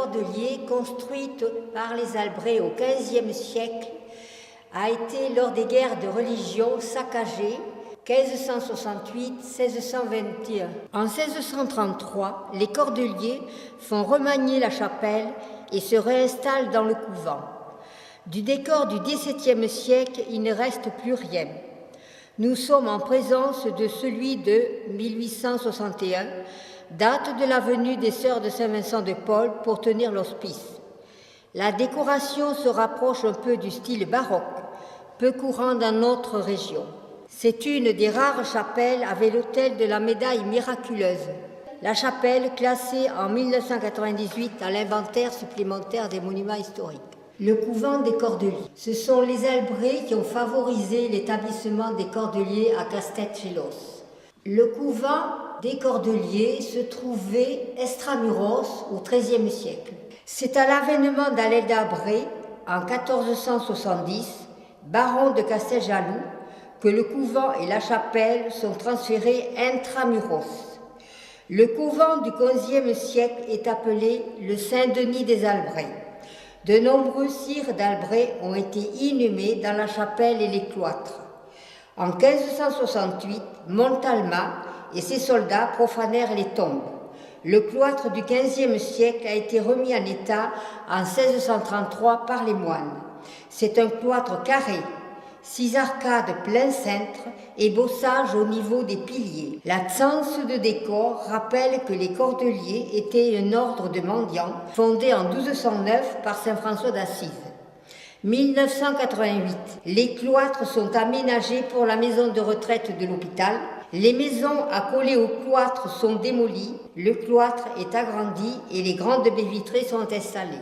Cordeliers, construite par les Albret au XVe siècle, a été, lors des guerres de religion, saccagée 1568-1621. En 1633, les Cordeliers font remanier la chapelle et se réinstallent dans le couvent. Du décor du XVIIe siècle, il ne reste plus rien. Nous sommes en présence de celui de 1861, date de la venue des sœurs de Saint-Vincent de Paul pour tenir l'hospice. La décoration se rapproche un peu du style baroque, peu courant dans notre région. C'est une des rares chapelles avec l'autel de la médaille miraculeuse. La chapelle classée en 1998 à l'inventaire supplémentaire des monuments historiques. Le couvent des Cordeliers. Ce sont les Albret qui ont favorisé l'établissement des Cordeliers à Castet-Chelos. Le couvent des Cordeliers se trouvait extramuros au XIIIe siècle. C'est à l'avènement d'Alain d'Albret, en 1470, baron de Casteljalou, que le couvent et la chapelle sont transférés intramuros. Le couvent du XVe siècle est appelé le Saint-Denis des Albret. De nombreux sires d'Albret ont été inhumés dans la chapelle et les cloîtres. En 1568, Montalmat et ses soldats profanèrent les tombes. Le cloître du XVe siècle a été remis en état en 1633 par les moines. C'est un cloître carré, 6 arcades plein cintre et bossage au niveau des piliers. L'absence de décor rappelle que les Cordeliers étaient un ordre de mendiants fondé en 1209 par saint François d'Assise. 1988. Les cloîtres sont aménagés pour la maison de retraite de l'hôpital. Les maisons accolées au cloître sont démolies, le cloître est agrandi et les grandes baies vitrées sont installées.